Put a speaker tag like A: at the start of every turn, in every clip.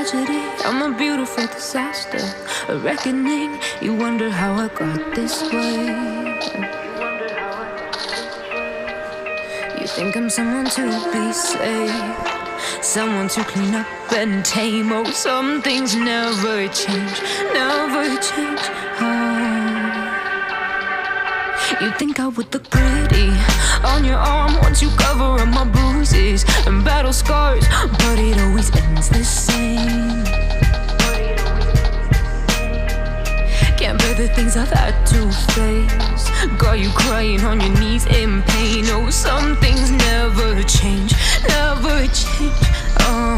A: tragedy, I'm a beautiful disaster. A reckoning, you wonder how I got this way. You think I'm someone to be saved, someone to clean up and tame. Oh, some things never change, never change. You think I would look pretty on your arm once you cover up my bruises and battle scars, but it always ends the same. Can't bear the things I've had to face, got you crying on your knees in pain. Oh, some things never change, never change. Oh,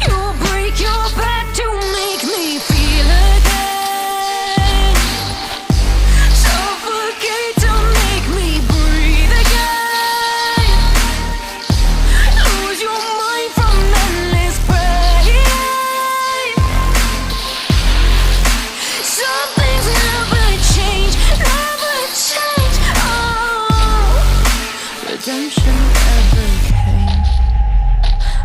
A: you'll break your back to make me feel again, suffocate to make me breathe again, lose your mind from endless pain. Some things never change, never change. Oh, redemption ever came.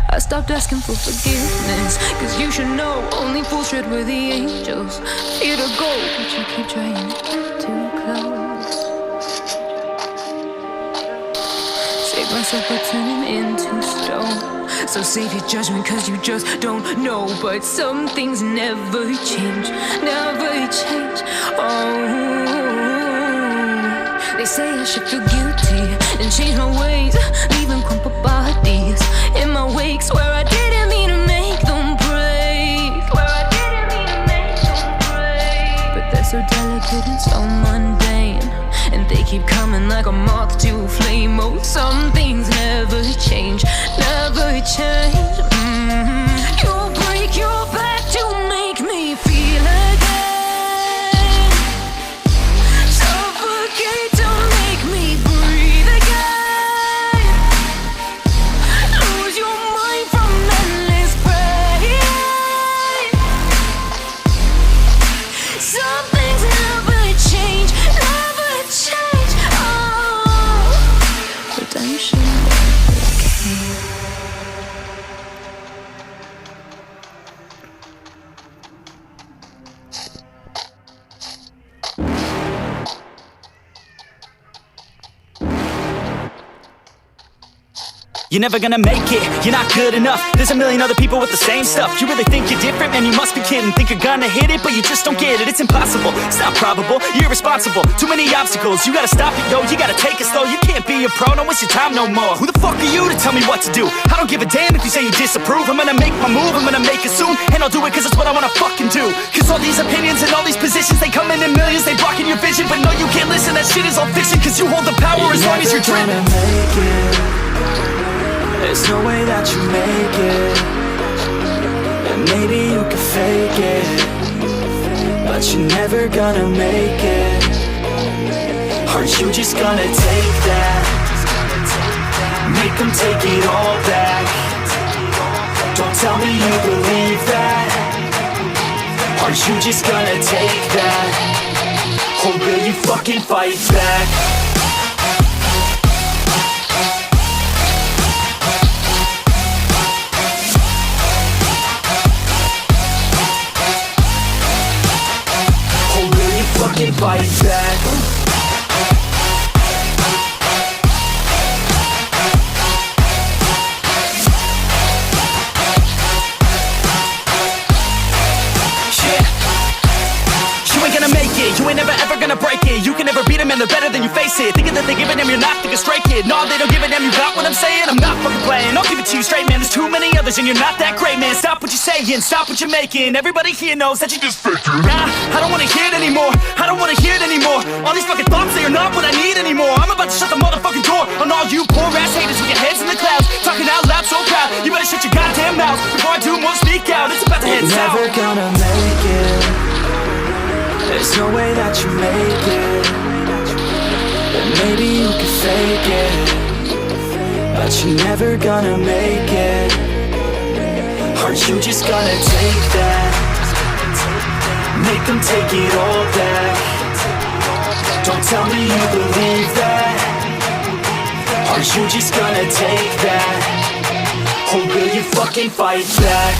A: I stopped asking for forgiveness, cause you should know only fools tread where the angels fear to go, but you keep trying to get too close. Save myself by turning into stone, so save your judgment cause you just don't know. But some things never change, never change. Oh, they say I should feel guilty and change my ways, leaving crumpled bodies in my wake. Swear I didn't mean to make them break, swear I didn't mean to make them break. But they're so delicate and so mundane, and they keep coming like a moth to a flame. Oh, some things never change, never change. You'll break your back to make me feel again, suffocate to make me breathe again, lose your mind from endless pain. Some things never change, never change. Oh, redemption never came.
B: You're never gonna make it, you're not good enough. There's a million other people with the same stuff. You really think you're different? Man, you must be kidding. Think you're gonna hit it, but you just don't get it. It's impossible, it's not probable, you're irresponsible. Too many obstacles, you gotta stop it, yo. You gotta take it slow, you can't be a pro. Don't waste your time no more. Who the fuck are you to tell me what to do? I don't give a damn if you say you disapprove. I'm gonna make my move, I'm gonna make it soon, and I'll do it cause it's what I wanna fucking do. Cause all these opinions and all these positions, they come in millions, they blocking your vision. But no, you can't listen, that shit is all fiction. Cause you hold the power as long as you're driven.
C: There's no way that you make it, and maybe you can fake it, but you're never gonna make it. Aren't you just gonna take that? Make them take it all back. Don't tell me you believe that. Aren't you just gonna take that? Or will you fucking fight back? Fucking fight back. You ain't gonna make it, you ain't never ever gonna break it. You can never beat them and they're better than you face it. Thinking that they're giving them, you're not, think a straight kid. No, they don't give a damn, you got what I'm saying? I'm not fucking playing, I'll give it to you straight, man. There's too many others and you're not that great, man. Stop what you're saying, stop what you're making. Everybody here knows that you just faking. Nah, I don't wanna hear it anymore, I don't wanna hear it anymore. All these fucking thoughts, they are not what I need anymore. I'm about to shut the motherfucking door on all you poor ass haters with your heads in the clouds, talking out loud so proud. You better shut your goddamn mouth before I do more speak out. It's about to head south. Never gonna make it. There's no way that you make it, and maybe you can fake it, but you're never gonna make it. Aren't you just gonna take that? Make them take it all back. Don't tell me you believe that. Aren't you just gonna take that? Or will you fucking fight back?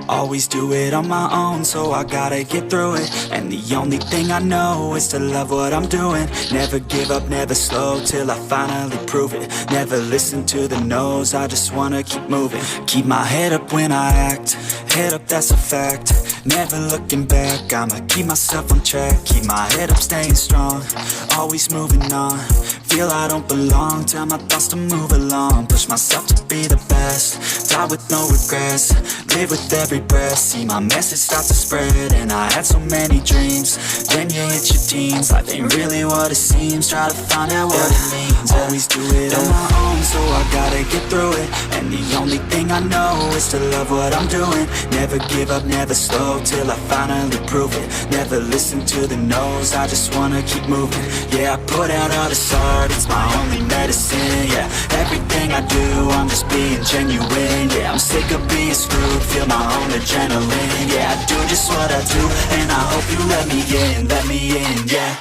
C: Always do it on my own, so I gotta get through it. And the only thing I know is to love what I'm doing. Never give up, never slow, till I finally prove it. Never listen to the no's, I just wanna keep moving. Keep my head up when I act, head up, that's a fact. Never looking back, I'ma keep myself on track. Keep my head up, staying strong, always moving on. Feel I don't belong, tell my thoughts to move along. Push myself to be the best, die with no regrets. Live with every breath, see my message start to spread. And I had so many dreams, then you hit your teens. Life ain't really what it seems, try to find out what it means. Always do it on my own, so I gotta get through it. And the only thing I know is to love what I'm doing. Never give up, never slow, till I finally prove it. Never listen to the no's, I just wanna keep moving. Yeah, I put out all this art, it's my only medicine. Yeah, everything I do, I'm just being genuine. Yeah, I'm sick of being screwed, feel my own adrenaline. Yeah, I do just what I do, and I hope you let me in, yeah.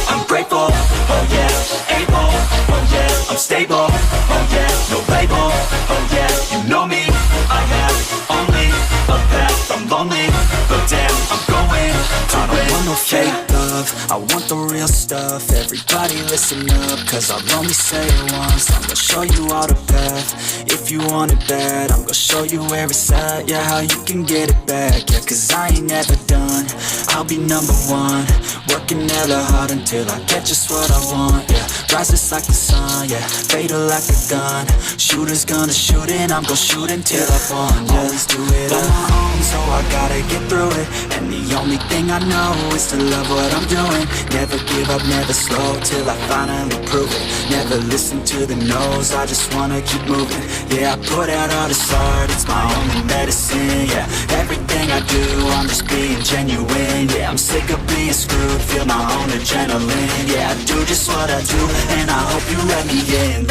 C: I'm grateful, oh yeah, able, oh yeah, I'm stable, oh yeah, no label, oh yeah, you know me, I have only a path, I'm lonely, but damn, I'm going to win. I don't want no fake love, I want the real stuff. Everybody listen up, cause I'll only say it once. I'm gonna show you all the path, if you want it bad. I'm gonna show you where it's at, yeah, how you can get it back. Yeah, cause I ain't never done, I'll be number one. Working hella hard until I get just what I want, yeah. Rises like the sun, yeah, fatal like a gun. Shooters gonna shoot and I'm gonna shoot until I won, yeah. Always do it on my own, so I gotta get through it. And the only thing I know is to love what I'm doing. Never give up, never slow, till I finally prove it. Never listen to the no's, I just wanna keep moving. Yeah, I put out all this art, it's my only medicine. Yeah, everything I do, I'm just being genuine. Yeah, I'm sick of being screwed, feel my own adrenaline. Yeah, I do just what I do, and I hope you let me in,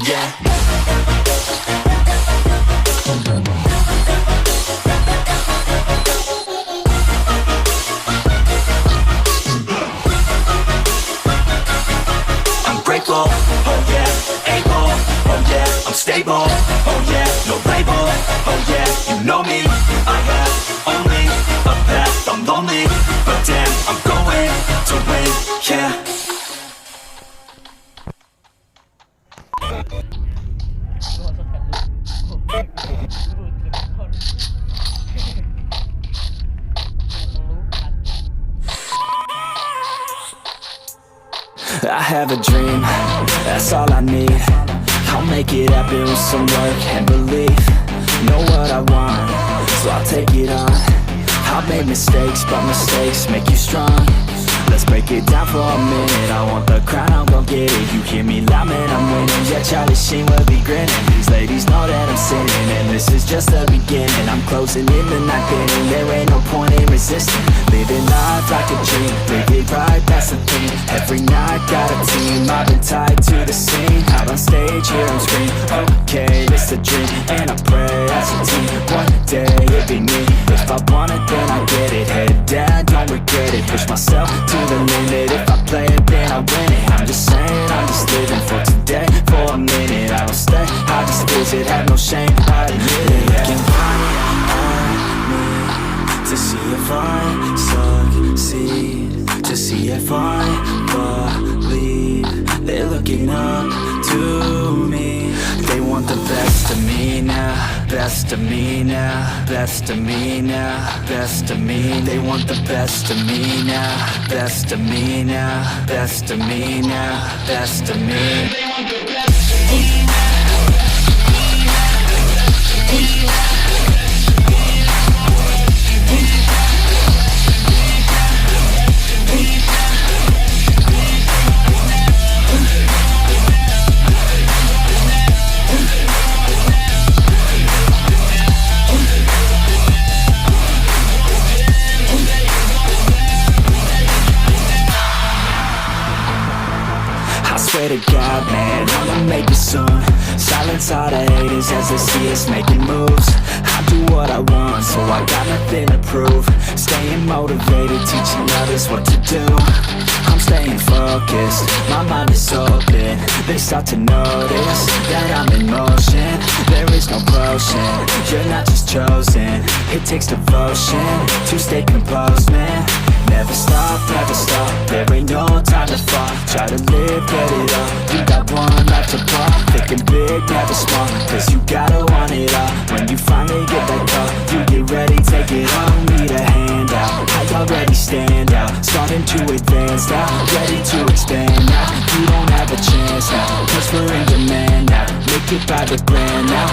C: yeah. I'm grateful, oh yeah, able, oh yeah, I'm stable, oh yeah, no label, oh yeah, you know me, I have only a path, I'm lonely, but damn, I'm going to win, yeah. I have a dream, that's all I need. I'll make it happen with some work and belief. Know what I want, so I'll take it on. I've made mistakes, but mistakes make you strong. Let's break it down for a minute. I want the crown, I'm gon' get it. You hear me loud, man, I'm winning. Yeah, Charlie Sheen will be grinning. These ladies know that I'm sinning, and this is just the beginning. I'm closing in the night inning. There ain't no point in resisting. Living life like a dream, live it right, that's the thing. Every night got a team, I've been tied to the scene. Out on stage, here I'm screaming. Okay, it's a dream, and I pray as a team. One day it'll be me. If I want it, then I get it. Head down, don't regret it. Push myself to the limit. If I play it, then I win it. I'm just saying, I'm just living for today. For a minute, I don't stay, I just visit. Have no shame, I admit it. Looking right at me to see if I succeed, to see if I believe. They're looking up to me. They want the best of me now, best of me now, best of me now, best of me. They want the best of me now, best of me now, best of me now, best of me. They want the best of me now. Swear to God, man, I'ma make it soon. silence all the haters as they see us making moves. I do what I want, so I got nothing to prove. Staying motivated, teaching others what to do. I'm staying focused, my mind is open. They start to notice that I'm in motion. There is no potion, you're not just chosen. It takes devotion to stay composed, man. Never stop, there ain't no time to fall. Try to live, get it all, you got one life to pop. Thinking big, never small, cause you gotta want it all. When you finally get that call, you get ready, take it all. Need a hand out, I already stand out. Starting to advance now, ready to expand now. You don't have a chance now, cause we're in demand now. Make it by the grand now,